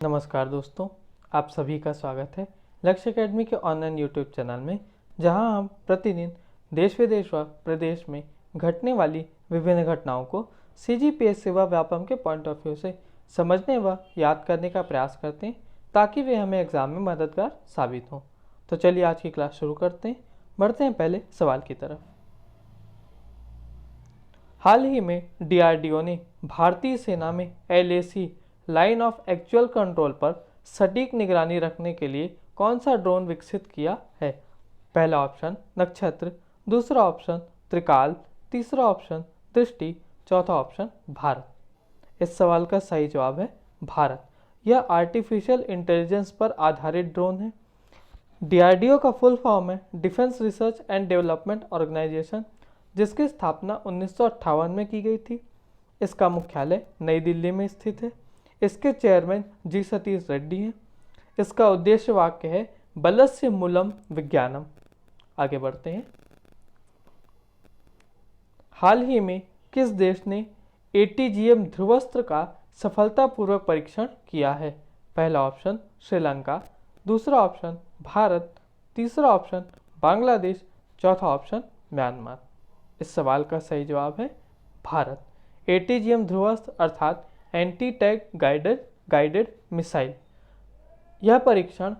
नमस्कार दोस्तों, आप सभी का स्वागत है लक्ष्य एकेडमी के ऑनलाइन यूट्यूब चैनल में, जहां हम प्रतिदिन देश विदेश व प्रदेश में घटने वाली विभिन्न घटनाओं को CGPS सेवा व्यापम के पॉइंट ऑफ व्यू से समझने व याद करने का प्रयास करते हैं ताकि वे हमें एग्जाम में मददगार साबित हों। तो चलिए आज की क्लास शुरू करते हैं। बढ़ते हैं पहले सवाल की तरफ। हाल ही में DRDO ने भारतीय सेना में LAC line of actual control पर सटीक निगरानी रखने के लिए कौन सा ड्रोन विकसित किया है? पहला ऑप्शन नक्षत्र, दूसरा ऑप्शन त्रिकाल, तीसरा ऑप्शन दृष्टि, चौथा ऑप्शन भारत। इस सवाल का सही जवाब है भारत। यह आर्टिफिशियल इंटेलिजेंस पर आधारित ड्रोन है। DRDO का फुल फॉर्म है defence research and development organisation, जिसकी स्थापना 1958 में की गई थी। इसका मुख्यालय नई दिल्ली में स्थित है। इसके चेयरमैन G सतीश रेड्डी हैं। इसका उद्देश्य वाक्य है बलस्य मूलम विज्ञानम। आगे बढ़ते हैं। हाल ही में किस देश ने ATGM ध्रुवस्त्र का सफलतापूर्वक परीक्षण किया है? पहला ऑप्शन श्रीलंका, दूसरा ऑप्शन भारत, तीसरा ऑप्शन बांग्लादेश, चौथा ऑप्शन म्यांमार। इस सवाल का सही जवाब है भारत। ATGM ध्रुवस्त्र अर्थात एंटी टैंक गाइडेड मिसाइल, यह परीक्षण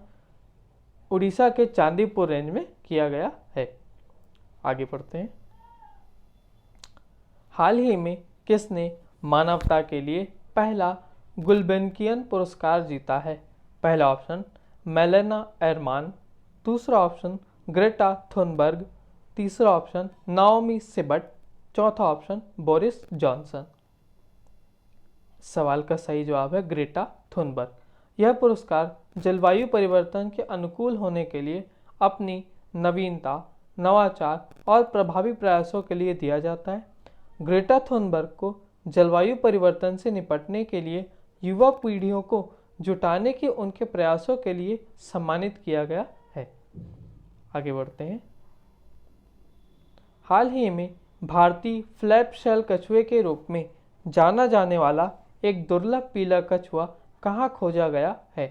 उड़ीसा के चांदीपुर रेंज में किया गया है। आगे बढ़ते हैं। हाल ही में किसने मानवता के लिए पहला गुल्बेनकियन पुरस्कार जीता है? पहला ऑप्शन मेलेना एरमान, दूसरा ऑप्शन ग्रेटा थुनबर्ग, तीसरा ऑप्शन नाओमी सिबट, चौथा ऑप्शन बोरिस जॉनसन। सवाल का सही जवाब है ग्रेटा थुनबर्ग। यह पुरस्कार जलवायु परिवर्तन के अनुकूल होने के लिए अपनी नवीनता, नवाचार और प्रभावी प्रयासों के लिए दिया जाता है। ग्रेटा थुनबर्ग को जलवायु परिवर्तन से निपटने के लिए युवा पीढ़ियों को जुटाने के उनके प्रयासों के लिए सम्मानित किया गया है। आगे बढ़ते हैं। हाल ही में भारतीय फ्लैप शेल कछुए के रूप में जाना जाने वाला एक दुर्लभ पीला कछुआ कहाँ खोजा गया है?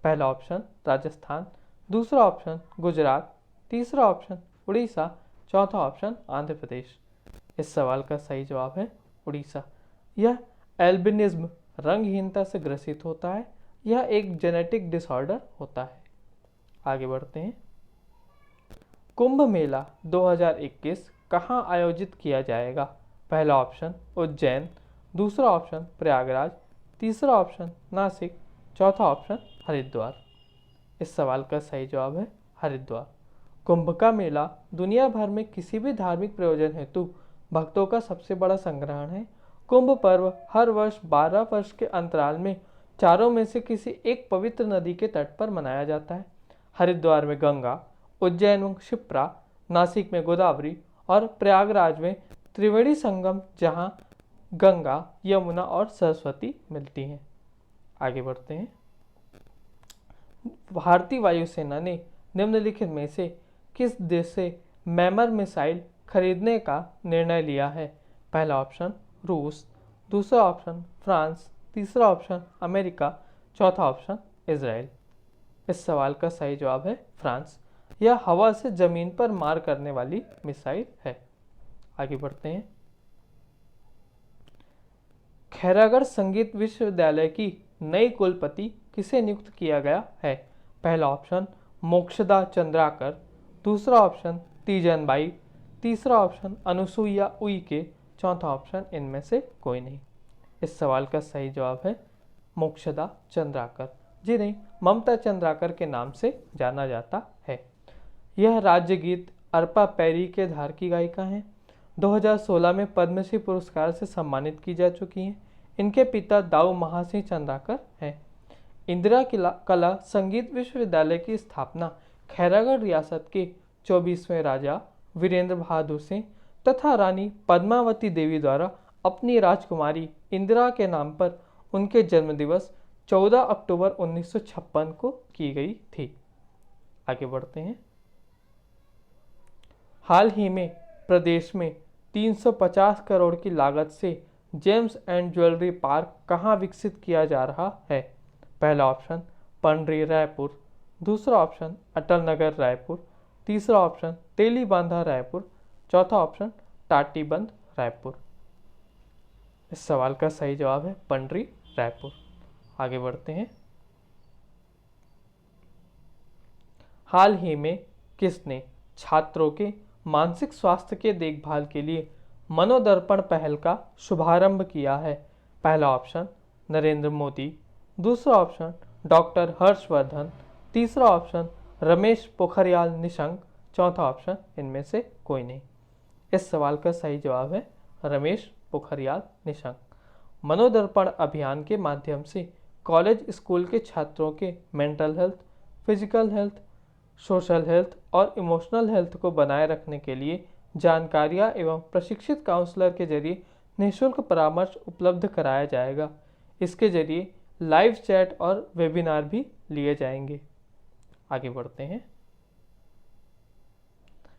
पहला ऑप्शन राजस्थान, दूसरा ऑप्शन गुजरात, तीसरा ऑप्शन उड़ीसा, चौथा ऑप्शन आंध्र प्रदेश। इस सवाल का सही जवाब है उड़ीसा। यह एल्बिनिज्म रंगहीनता से ग्रसित होता है। यह एक जेनेटिक डिसऑर्डर होता है। आगे बढ़ते हैं। कुंभ मेला 2021 कहाँ आयोजित किया जाएगा? पहला ऑप्शन उज्जैन, दूसरा ऑप्शन प्रयागराज, तीसरा ऑप्शन नासिक, चौथा ऑप्शन हरिद्वार। इस सवाल का सही जवाब है हरिद्वार। कुंभ का मेला दुनिया भर में किसी भी धार्मिक प्रयोजन हेतु भक्तों का सबसे बड़ा संग्रहण है। कुंभ पर्व हर वर्ष 12 वर्ष के अंतराल में चारों में से किसी एक पवित्र नदी के तट पर मनाया जाता है। हरिद्वार में गंगा, उज्जैन में क्षिप्रा, नासिक में गोदावरी और प्रयागराज में त्रिवेणी संगम, जहां गंगा, यमुना और सरस्वती मिलती हैं। आगे बढ़ते हैं। भारतीय वायुसेना ने निम्नलिखित में से किस देश से मैमर मिसाइल खरीदने का निर्णय लिया है? पहला ऑप्शन रूस, दूसरा ऑप्शन फ्रांस, तीसरा ऑप्शन अमेरिका, चौथा ऑप्शन इजराइल। इस सवाल का सही जवाब है फ्रांस। यह हवा से जमीन पर मार करने वाली मिसाइल है। आगे बढ़ते हैं। खैरागढ़ संगीत विश्वविद्यालय की नई कुलपति किसे नियुक्त किया गया है? पहला ऑप्शन मोक्षदा चंद्राकर, दूसरा ऑप्शन तीजनबाई, तीसरा ऑप्शन अनुसुईया उइके, चौथा ऑप्शन इनमें से कोई नहीं। इस सवाल का सही जवाब है मोक्षदा चंद्राकर, जिन्हें ममता चंद्राकर के नाम से जाना जाता है। यह राज्य गीत अर्पा पैरी के धार की गायिका हैं। 2016 में पद्मश्री पुरस्कार से सम्मानित की जा चुकी हैं। इनके पिता दाऊ महासिंह चंद्राकर हैं। इंदिरा कला संगीत विश्वविद्यालय की स्थापना खैरागढ़ रियासत के 24वें राजा वीरेंद्र बहादुर सिंह तथा रानी पद्मावती देवी द्वारा अपनी राजकुमारी इंदिरा के नाम पर उनके जन्म दिवस 14 अक्टूबर 1956 को की गई थी। आगे बढ़ते हैं। हाल ही में प्रदेश में 350 करोड़ की लागत से जेम्स एंड ज्वेलरी पार्क कहाँ विकसित किया जा रहा है? पहला ऑप्शन पंडरी रायपुर, दूसरा ऑप्शन अटल नगर रायपुर, तीसरा ऑप्शन तेली बांधा रायपुर, चौथा ऑप्शन टाटीबंध रायपुर। इस सवाल का सही जवाब है पंडरी रायपुर। आगे बढ़ते हैं। हाल ही में किसने छात्रों के मानसिक स्वास्थ्य के देखभाल के लिए मनोदर्पण पहल का शुभारंभ किया है? पहला ऑप्शन नरेंद्र मोदी, दूसरा ऑप्शन डॉक्टर हर्षवर्धन, तीसरा ऑप्शन रमेश पोखरियाल निशंक, चौथा ऑप्शन इनमें से कोई नहीं। इस सवाल का सही जवाब है रमेश पोखरियाल निशंक। मनोदर्पण अभियान के माध्यम से कॉलेज स्कूल के छात्रों के mental health, physical health, social health और इमोशनल हेल्थ को बनाए रखने के लिए जानकारियाँ एवं प्रशिक्षित काउंसलर के जरिए निःशुल्क परामर्श उपलब्ध कराया जाएगा। इसके जरिए लाइव चैट और वेबिनार भी लिए जाएंगे। आगे बढ़ते हैं।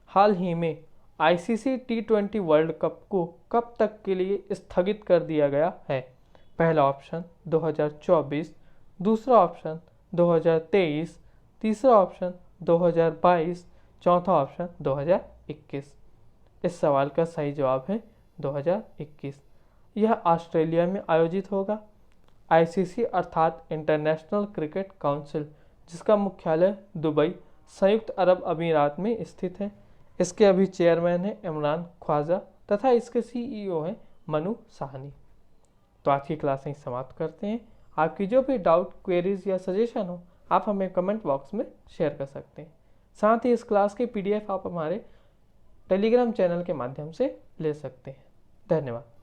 हाल ही में आईसीसी T20 वर्ल्ड कप को कब तक के लिए स्थगित कर दिया गया है? पहला ऑप्शन 2024, दूसरा ऑप्शन 2023, तीसरा ऑप्शन 2022, चौथा ऑप्शन 2021। इस सवाल का सही जवाब है 2021। यह ऑस्ट्रेलिया में आयोजित होगा। आईसीसी अर्थात इंटरनेशनल क्रिकेट काउंसिल, जिसका मुख्यालय दुबई संयुक्त अरब अमीरात में स्थित है। इसके अभी चेयरमैन हैं इमरान ख्वाजा तथा इसके सीईओ हैं मनु साहनी। तो आज की क्लास यहीं समाप्त करते हैं। आपकी जो भी डाउट, क्वेरीज या सजेशन हो आप हमें कमेंट बॉक्स में शेयर कर सकते हैं। साथ ही इस क्लास के PDF आप हमारे टेलीग्राम चैनल के माध्यम से ले सकते हैं। धन्यवाद।